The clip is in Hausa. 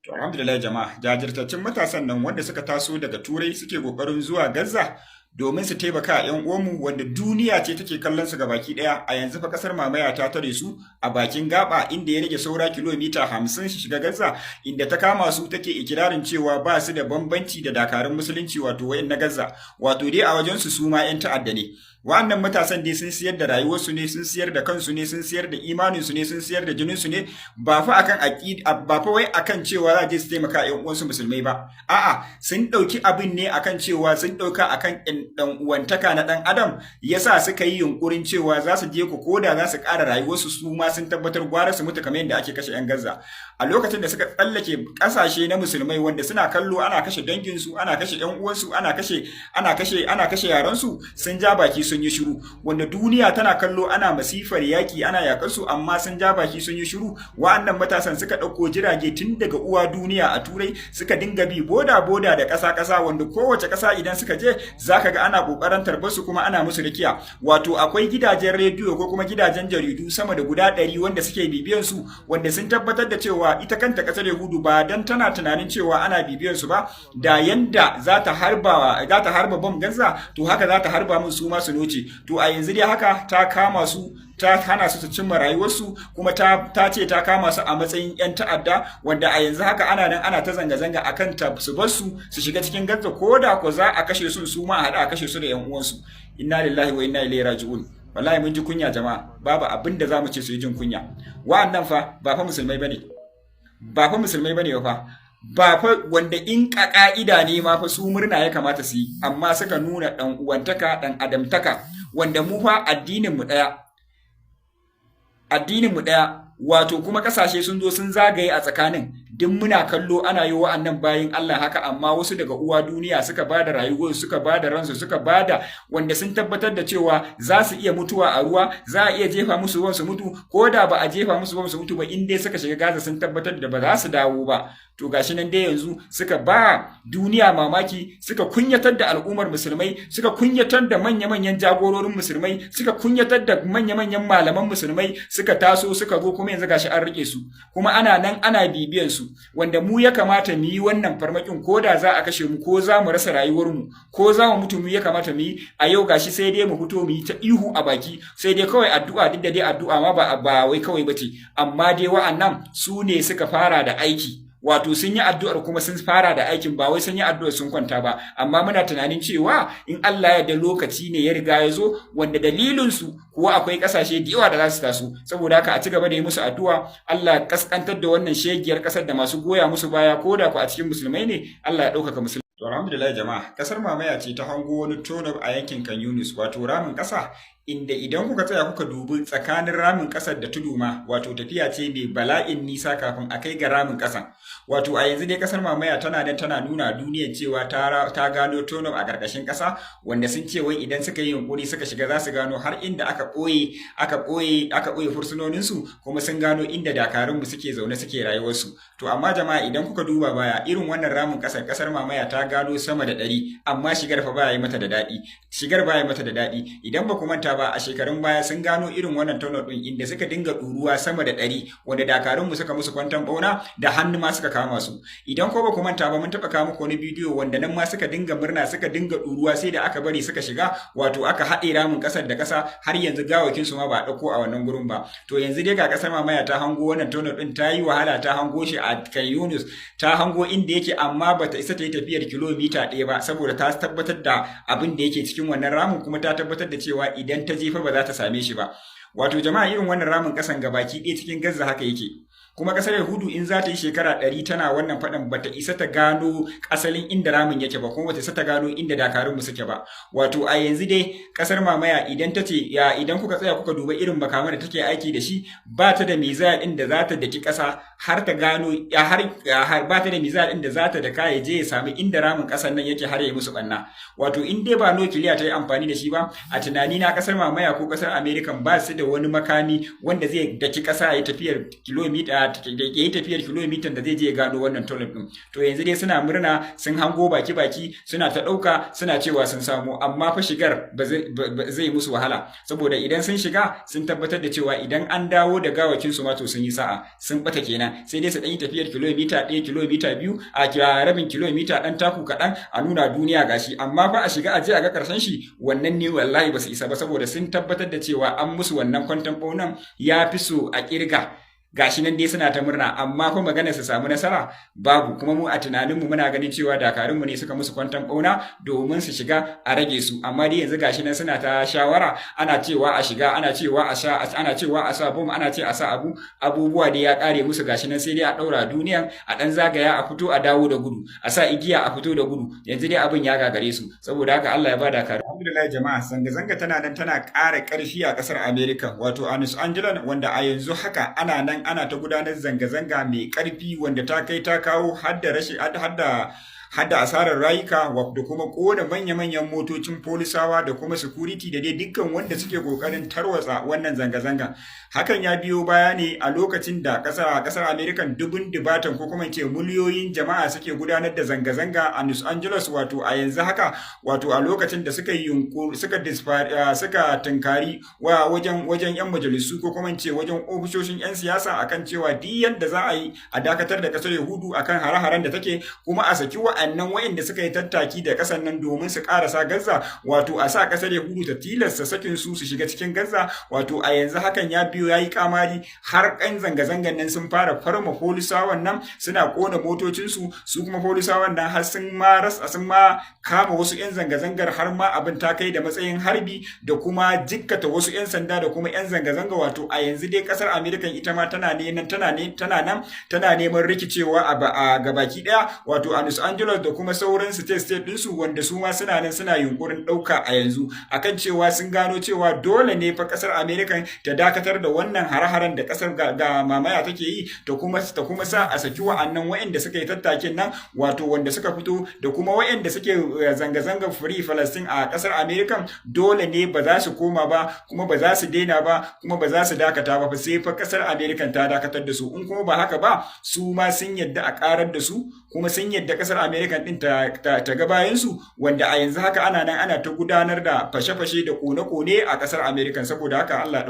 To alhamdulillah jama'a jajirtaccen matasan nan wanda suka taso daga turai suke kokarin zuwa Gaza domin su taimaka a 'yan uwanmu wanda duniya ce take kallon su baki daya a yanzu fa kasar mamaya ta tare su a bakin gaba inda ya rage saura kilomita 50 su shiga Gaza inda ta kama su take ikirarin cewa ba su da bambanci da dakarun musulunci wato wayan na Gaza wato dai a wajen su ma 'yan ta'adda ne. Wa'annan matasan dai sun siyar da rayuwarsu ne, sun siyar da kansu ne, sun siyar da imaninsu ne, sun siyar da jininsu ne, ba fa akan ba fa wai akan cewa za je su taimaka ƴan uwansu musulmai ba. A'a, sun ɗauki abin ne akan cewa sun ɗauka akan ɗan uwantaka na ɗan adam, yasa suka yi yunkurin cewa za su je ku koda za su ƙara rayuwarsu su ma sun tabbatar gwara su mutu kamar yadda ake kashe ƴan Gaza. A lokacin da suka tsallake ƙasashe na musulmai wanda suna kallo ana kashe danginsu, ana kashe ƴan uwansu, ana kashe yaransu, sun ja baki sun yi shiru wanda duniya tana kallo ana masifar yaki ana yakar su amma sun ja baki sun yi shiru. Wa'annan matasan suka dauko jirage tun daga uwa duniya a turai suka dinga bi boda da kasa wanda kowace kasa idan suka je zaka ga ana kokarin tarbar su kuma ana musu rikiya. Wato akwai gidajen rediyo ko kuma gidajen jaridu sama da guda 100 wanda suke bibiyan su wanda sun tabbatar da cewa ita kanta kasar Yahudu ba dan tana tunanin cewa ana bibiyan su ba da yanda za ta harba bom Gaza to haka za ta harba mun su ma su noce. To a yanzu dai haka ta kama su, ta hana su cimma rayuwarsu kuma ta ce ta kama su a matsayin 'yan ta'adda wanda a yanzu haka ana ta zanga-zanga akan ta su bar su shiga cikin Gaza ko da ko za a kashe su ma a hada a kashe su da 'yan uwansu. Inna lillahi wa inna ilaihi raji'un. Wallahi mun ji kunya jama'a, babu abin da zamu ce su yi jin kunya. Wa'annan fa ba fa musulmai bane. Ba fa musulmai bane fa. Ba fa wanda in ka'ida ne ma fa su murna ya kamata su yi amma suka nuna dan uwantaka dan adamtaka wanda mu fa addinin mu daya wato kuma kasashe sun zo sun zagaye a tsakanin duk muna kallo ana yi wa'annan bayin Allah haka amma wasu daga uwa duniya suka bada rayuwar suka bada ransu suka bada wanda sun tabbatar da cewa za su iya mutuwa a ruwa za a iya jefa musu ruwan su mutu ko da ba a jefa musu ruwan su mutu ba in dai suka shiga Gaza sun tabbatar da ba za su dawo ba. To gashi nan dai yanzu suka ba duniya mamaki, suka kunyatar da al'ummar musulmai, suka kunyatar da manya-manyan jagororin musulmai, suka kunyatar da manya-manyan malaman musulmai, suka taso suka zo kuma yanzu gashi an rike su kuma ana nan ana bibiyan su wanda mu ya kamata mu yi wannan farmakin ko da za a kashe mu ko za mu rasa rayuwar mu ko za mu mutu mu ya kamata mu yi a yau gashi sai dai mu fito mu yi ta ihu a baki sai dai kawai addu'a duk da dai addu'a ma ba wai kawai bace amma dai wa'annan su ne suka fara da aiki. Wato sun yi addu'ar kuma sun fara da aikin ba wai sun yi addu'ar sun kwanta ba amma muna tunanin cewa in Allah ya da lokaci ne ya riga ya zo wanda dalilin su kuwa akwai kasashe da yawa da za su taso saboda haka a ci gaba da yi musu addu'a Allah ya kaskantar da wannan shegiyar kasar da masu goya musu baya ko da ku a cikin musulmai ne Allah ya ɗaukaka musulmai. To alhamdulillah jama'a kasar mamaya ce ta hango wani tono a yankin Kan Yunus wato ramin kasa inda idan kuka tsaya kuka dubi tsakanin ramin kasar da tudu ma wato tafiya ce mai bala'in nisa kafin a kai ga ramin kasan. Wato a yanzu dai kasar mamaya tana nuna duniya cewa ta gano tono a karkashin kasa wanda sun ce wai idan suka yi yunkuri suka shiga za su gano har inda aka ɓoye fursunonin su kuma sun gano inda dakarun mu suke zaune suke rayuwar su. To amma jama'a idan kuka duba baya irin wannan ramin kasar mamaya ta gano sama da 100 amma shigar fa baya yi mata da daɗi. Idan ba ku manta ba a shekarun baya sun gano irin wannan tunnel din inda suka dinga ɗuruwa sama da 100 wanda dakarun mu suka musu kwantan bauna da hannu ma suka kama su. Idan ko ba ku manta ba mun taɓa kawo muku wani bidiyo wanda nan ma suka dinga murna suka dinga ɗuruwa sai da aka bari suka shiga wato aka haɗe ramin ƙasar da ƙasa har yanzu gawakin su ma ba a ɗauko a wannan gurin ba. To yanzu dai ga ƙasar mamaya ta hango wannan tunnel din ta yi wahala ta hango shi a Kan Yunus ta hango inda yake amma bata isa ta yi tafiyar kilomita 1 ba saboda ta tabbatar da abin da yake cikin wannan ramin kuma ta tabbatar da cewa idan ta jefa ba za ta same shi ba. Wato jama'a irin wannan ramin kasan gabaki ɗaya cikin Gaza haka yake. Kuma kasar Yahudu in za ta yi shekara 100 tana wannan faɗan bata isa ta gano asalin inda ramin yake ba kuma bata isa ta gano inda dakarun mu suke ba. Wato a yanzu dai kasar mamaya idan ta ce idan kuka tsaya kuka duba irin makaman da take aiki da shi ba ta da mizal din da za ta daki ƙasa har ta gano har ba ta da mizal din da za ta daka ya je ya sami inda ramin ƙasar nan yake har ya musu banna. Wato in dai ba nukiliya ta yi amfani da shi ba a tunani na kasar mamaya ko kasar American ba su da wani makami wanda zai daki ƙasa ya tafiyar kilomita yi tafiyar kilomita da zai je ya gano wannan tunnel din. To yanzu dai suna murna, sun hango baki suna ta ɗauka, suna cewa sun samu, amma fa shigar ba zai musu wahala, saboda idan sun shiga sun tabbatar da cewa idan an dawo da gawakin su ma to sun yi sa'a, sun bata kenan, sai dai su ɗan yi tafiyar kilomita 1 kilomita 2 a rabin kilomita ɗan taku kaɗan a nuna duniya gashi, amma fa a shiga a je a ga ƙarshen shi wannan ne wallahi ba su isa ba, saboda sun tabbatar da cewa an musu wannan kwanton ɓaunan ya fi so a ƙirga. Gashi nan dai suna ta murna, amma fa maganar su samu nasara babu. Kuma mu a tunaninmu muna ganin cewa dakarunmu ne suka musu kwantan bauna domin su shiga a rage su, amma dai yanzu gashi nan suna ta shawara, ana cewa a shiga, ana cewa a sha, ana cewa a sa bom, ana ce a sa abubuwa dai ya kare musu. Gashi nan sai dai a daura duniyan, a dan zagaya, a fito a dawo da gudu, a sa igiya a fito da gudu. Yanzu dai abin ya gagare su, saboda haka Allah ya ba dakaru. Alhamdulillah jama'a, zanga-zanga tana nan tana ƙara ƙarfi a ƙasar America, wato a Los Angeles, wanda a yanzu haka ana nan ana ta gudanar zanga-zanga mai ƙarfi wanda ta kai ta kawo hadda asarar rayuka da kuma kona manya-manyan motocin polisawa da kuma security da dai dukkan wanda suke kokarin tarwatsa wannan zanga-zanga. Hakan ya biyo baya ne a lokacin da kasar American dubun dubatan ko kuma ce miliyoyin jama'a suke gudanar da zanga-zanga a Los Angeles, wato a yanzu haka, wato a lokacin da suka yi yunkuri suka tunkari wajen yan majalisu ko kuma ce wajen ofishoshin yan siyasa akan cewa duk yadda za a yi a dakatar da kasar Yahudu akan hare-haren da take, kuma a saki wa'annan wa'anda suka yi tattaki da kasar nan domin su karasa Gaza, wato a sa kasar Yahudu ta tilasta sakin su shiga cikin Gaza. Wato a yanzu hakan ya biyo yayi kamari, har kan zanga-zangan nan sun fara farma polisawan nan, suna kona motocinsu, su kuma polisawan nan har sun ma kama wasu yan zanga-zangar, har ma abin ta kai da matsayin harbi da kuma jikkata wasu yan sanda da kuma yan zanga-zanga. Wato a yanzu dai kasar American ita ma tana neman rikicewa a gabaki daya, wato a Los Angeles da kuma sauran state ɗinsu, wanda su ma suna nan suna yunkurin ɗauka a yanzu akan cewa sun gano cewa dole ne fa kasar American ta dakatar da wannan hare-haren da kasar ga mamaya take yi, ta kuma sa a saki wa'annan wa'anda suka yi tattakin nan, wato wanda suka fito da kuma wa'anda suke zanga-zangar Free Palestine a kasar American. Dole ne ba za su koma ba, kuma ba za su daina ba, kuma ba za su dakata ba, sai fa kasar American ta dakatar da su. In kuma ba haka ba, su ma sun yadda a karar da su, kuma sun yadda kasar American din ta ga bayan su, wanda a yanzu haka ana ta gudanar da fashe-fashe da kone-kone a kasar American. Saboda haka Allah